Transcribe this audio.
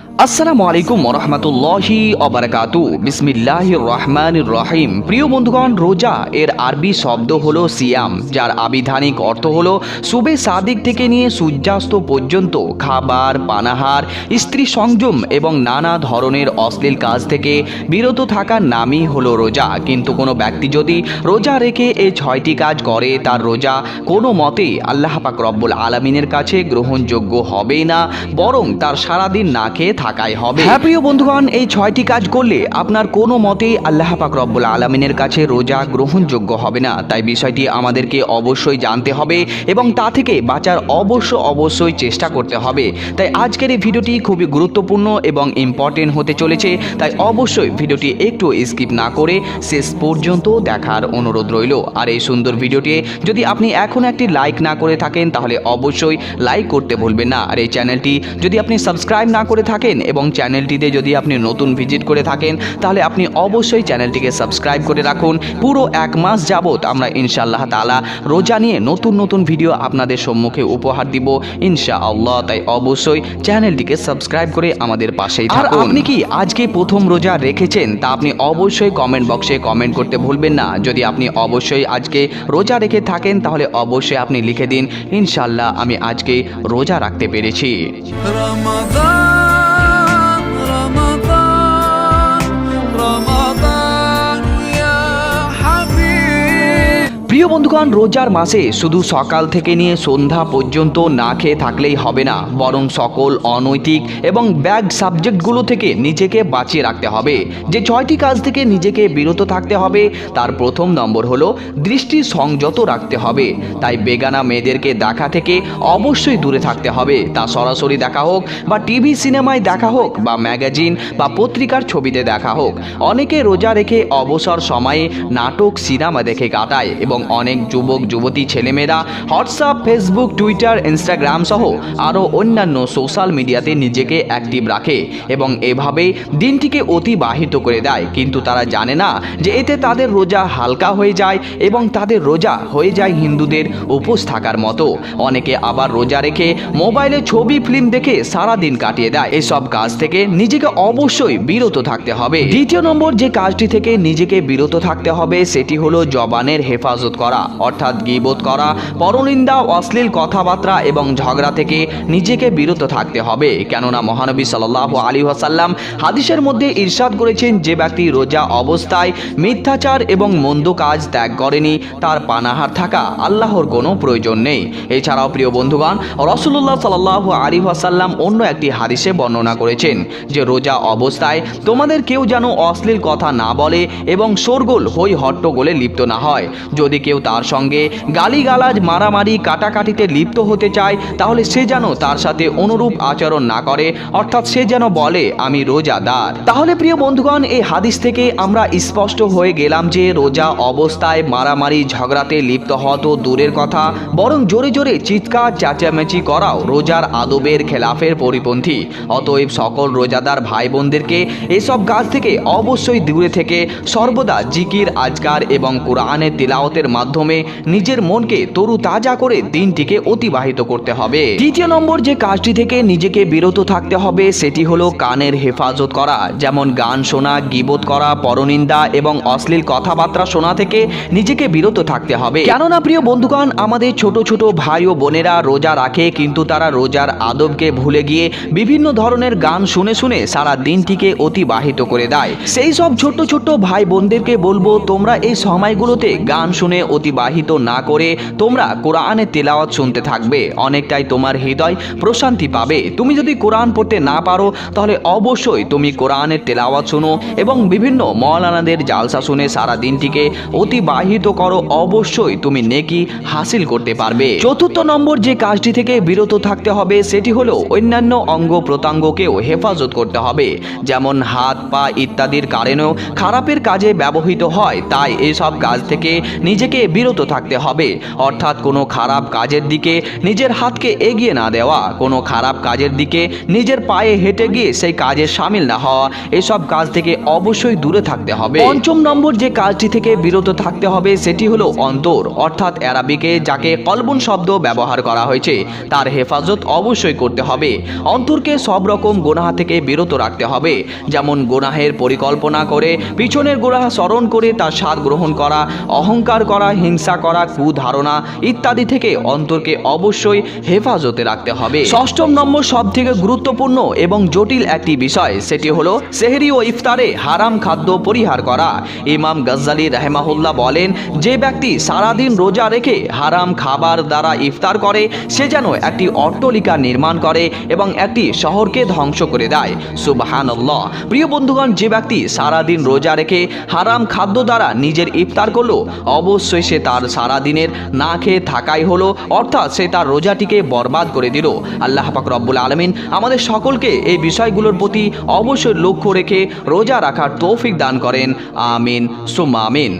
আসসালামু আলাইকুম ওরহমতুল্লাহি ওবারাকাতু। বিসমিল্লাহির রহমানির রহিম। প্রিয় বন্ধুগণ, রোজা এর আরবি শব্দ হলো সিয়াম, যার আবিধানিক অর্থ হলো সুবে সাদিক থেকে নিয়ে সূর্যাস্ত পর্যন্ত খাবার, পানাহার, স্ত্রী সংযম এবং নানা ধরনের অশ্লীল কাজ থেকে বিরত থাকার নামই হলো রোজা। কিন্তু কোনো ব্যক্তি যদি রোজা রেখে এই 6টি কাজ করে, তার রোজা কোনো মতেই আল্লাহ পাক রব্বুল আলামিনের কাছে গ্রহণযোগ্য হবেই না, বরং তার সারাদিন না খেয়ে থাকাই হবে। হ্যাঁ প্রিয় বন্ধুগণ, এই 6টি কাজ করলে আপনার কোনো মতেই আল্লাহ পাক রব্বুল আলামিনের কাছে রোজা গ্রহণযোগ্য হবে না। তাই বিষয়টি আমাদেরকে অবশ্যই জানতে হবে এবং তা থেকে বাঁচার অবশ্যই চেষ্টা করতে হবে। তাই আজকের এই ভিডিওটি খুবই গুরুত্বপূর্ণ এবং ইম্পর্টেন্ট হতে চলেছে। তাই অবশ্যই ভিডিওটি একটু স্কিপ না করে শেষ পর্যন্ত দেখার অনুরোধ রইল। আর এই সুন্দর ভিডিওটি যদি আপনি এখন একটি লাইক না করে থাকেন, তাহলে অবশ্যই লাইক করতে ভুলবেন না। আর এই চ্যানেলটি যদি আপনি সাবস্ক্রাইব না করে থাকেন এবং চ্যানেলটিতে যদি আপনি নতুন ভিজিট করে থাকেন, তাহলে আপনি অবশ্যই চ্যানেলটিকে সাবস্ক্রাইব করে রাখুন। পুরো 1 মাস যাবত আমরা ইনশাআল্লাহ তাআলা রোজা নিয়ে নতুন ভিডিও আপনাদের সম্মুখে উপহার দিব ইনশাআল্লাহ। তাই অবশ্যই চ্যানেলটিকে সাবস্ক্রাইব করে আমাদের পাশেই থাকুন। আর আপনি কি আজকে প্রথম রোজা রেখেছেন, তা আপনি অবশ্যই কমেন্ট বক্সে কমেন্ট করতে ভুলবেন না। যদি আপনি অবশ্যই আজকে রোজা রেখে থাকেন, তাহলে অবশ্যই আপনি লিখে দিন, ইনশাআল্লাহ আমি আজকে রোজা রাখতে পেরেছি। প্রিয় বন্ধুগণ, রোজার মাসে শুধু সকাল থেকে নিয়ে সন্ধ্যা পর্যন্ত না খেয়ে থাকলেই হবে না, বরং সকল অনৈতিক এবং ব্যাড সাবজেক্টগুলো থেকে নিজেকে বাঁচিয়ে রাখতে হবে। যে 6টি কাজ থেকে নিজেকে বিরত থাকতে হবে, তার প্রথম নম্বর হলো দৃষ্টি সংযত রাখতে হবে। তাই বেগানা মেয়েদেরকে দেখা থেকে অবশ্যই দূরে থাকতে হবে। তা সরাসরি দেখা হোক বা টিভি সিনেমায় দেখা হোক বা ম্যাগাজিন বা পত্রিকার ছবিতে দেখা হোক। অনেকে রোজা রেখে অবসর সময়ে নাটক, সিনেমা দেখে কাটায় এবং অনেক যুবক যুবতী ছেলেমেয়েরা হোয়াটসঅ্যাপ, ফেসবুক, টুইটার, ইনস্টাগ্রাম সহ আরও অন্যান্য সোশ্যাল মিডিয়াতে নিজেকে অ্যাক্টিভ রাখে এবং এভাবেই দিনটিকে অতিবাহিত করে দেয়। কিন্তু তারা জানে না যে এতে তাদের রোজা হালকা হয়ে যায় এবং তাদের রোজা হয়ে যায় হিন্দুদের উপোস থাকার মতো। অনেকে আবার রোজা রেখে মোবাইলে ছবি, ফিল্ম দেখে সারা দিন কাটিয়ে দেয়। এসব কাজ থেকে নিজেকে অবশ্যই বিরত থাকতে হবে। দ্বিতীয় নম্বর যে কাজটি থেকে নিজেকে বিরত থাকতে হবে, সেটি হলো জবানের হেফাজত করা, অর্থাৎ গীবত করা, পরনিন্দা, অশ্লীল কথাবার্তা এবং ঝগড়া থেকে নিজেকে বিরত থাকতে হবে। কেননা মহানবী সাল্লাল্লাহু আলাইহি ওয়াসাল্লাম হাদিসের মধ্যে ইরশাদ করেছেন, যে ব্যক্তি রোজা অবস্থায় মিথ্যাচার এবং মন্দ কাজ ত্যাগ করেনি, তার পানাহার থাকা আল্লাহর কোনো প্রয়োজন নেই। এছাড়াও প্রিয় বন্ধুগণ, রাসূলুল্লাহ সাল্লাল্লাহু আলাইহি ওয়াসাল্লাম অন্য একটি হাদিসে বর্ণনা করেছেন যে রোজা অবস্থায় তোমাদের কেউ যেন অশ্লীল কথা না বলে এবং শোরগোল, হই হট্টগোলে লিপ্ত না হয়। যদি কেউ তার সঙ্গে গালিগালাজ, মারামারি, কাটাকাটিতে লিপ্ত হতে চায়, তাহলে সে যেন তার সাথে অনুরূপ আচরণ না করে, অর্থাৎ সে যেন বলে আমি রোজাদার। তাহলে প্রিয় বন্ধুগণ, এই হাদিস থেকে আমরা স্পষ্ট হয়ে গেলাম যে রোজা অবস্থায় মারামারি, ঝগড়াতে লিপ্ত হওয়া তো দূরের কথা, বরং জোরে জোরে চিৎকার চেঁচামেচি করাও রোজার আদবের খেলাফের পরিপন্থী। অতএব সকল রোজাদার ভাই বোনদেরকে এসব কাজ থেকে অবশ্যই দূরে থেকে সর্বদা জিকির, আজকার এবং কোরআনের তিলাওয়াতের মাধ্যমে নিজের মনকে তরুতাজা করে দিনটিকে অতিবাহিত করতে হবে। দ্বিতীয় নম্বর যে কাজটি থেকে নিজেকে বিরত থাকতে হবে, সেটি হলো কানের হেফাজত করা। যেমন গান শোনা, গীবত করা, পরনিন্দা এবং অশ্লীল কথাবার্তা শোনা থেকে নিজেকে বিরত থাকতে হবে। কেননা প্রিয় বন্ধুগণ, আমাদের ছোট ছোট ভাই ও বোনেরা রোজা রাখে, কিন্তু তারা রোজার আদবকে ভুলে গিয়ে বিভিন্ন ধরনের গান শুনে শুনে সারা দিনটিকে অতিবাহিত করে দেয়। সেই সব ছোট ছোট ভাই বোনদেরকে বলবো, তোমরা এই সময়গুলোতে গান শুনে অতিবাহিত না করে তোমরা কোরআনের তেলাওয়াত শুনতে থাকবে। অনেকটাই তোমার হৃদয় প্রশান্তি পাবে। তুমি যদি কোরআন পড়তে না পারো, তাহলে অবশ্যই তুমি কোরআনের তেলাওয়াত শোনো এবং বিভিন্ন মাওলানাদের জালসা শুনে সারা দিনটিকে অতিবাহিত করো। অবশ্যই তুমি নেকি হাসিল করতে পারবে। চতুর্থ নম্বর যে কাজটি থেকে বিরত থাকতে হবে, সেটি হলো অন্যান্য অঙ্গ প্রত্যঙ্গকেও হেফাজত করতে হবে। যেমন হাত, পা ইত্যাদির কারণেও খারাপের কাজে ব্যবহৃত হয়। তাই এইসব কাজ থেকে নিজেকে বিরত থাকতে হবে, অর্থাৎ কোনো খারাপ কাজের দিকে নিজের হাতকে এগিয়ে না দেওয়া, কোনো খারাপ কাজের দিকে নিজের পায়ে হেঁটে গিয়ে সেই কাজে সামিল না হওয়া, এসব কাজ থেকে অবশ্যই দূরে থাকতে হবে। পঞ্চম নম্বর যে কাজটি থেকে বিরত থাকতে হবে সেটি হলো অন্তর, অর্থাৎ অ্যারাবিকে যাকে কলবুন শব্দ ব্যবহার করা হয়েছে তার হেফাজত অবশ্যই করতে হবে। অন্তরকে সব রকম গুনাহ থেকে বিরত রাখতে হবে, যেমন গুনাহের পরিকল্পনা করে পিছনের গুনাহ স্মরণ করে তার স্বাদ গ্রহণ করা, অহংকার করা, হিংসা করা, কুধারণা ইত্যাদি থেকে অন্তরকে অবশ্যই হেফাজতে রাখতে হবে। ষষ্ঠম নম্বর সব থেকে গুরুত্বপূর্ণ এবং জটিল একটি বিষয়, সেটি হলো সেহরি ও ইফতারে হারাম খাদ্য পরিহার করা। ইমাম গজ্জালি রাহিমাহুল্লাহ বলেন, যে ব্যক্তি সারাদিন রোজা রেখে হারাম খাবার দ্বারা ইফতার করে সে যেন একটি অট্টালিকা নির্মাণ করে এবং একটি শহরকে ধ্বংস করে দেয়। সুবহানাল্লাহ। প্রিয় বন্ধুগণ, যে ব্যক্তি সারাদিন রোজা রেখে হারাম খাদ্য দ্বারা নিজের ইফতার করলো, অবশ্যই সে তার সারাদিনের না খেয়ে থাকাই হলো, অর্থাৎ সে তার রোজাটিকে বরবাদ করে দিল। আল্লাহ পাক রব্বুল আলামিন আমাদের সকলকে এই বিষয়গুলোর প্রতি অবশ্যই লক্ষ্য রেখে রোজা রাখার তৌফিক দান করেন। আমিন সুম্মা আমিন।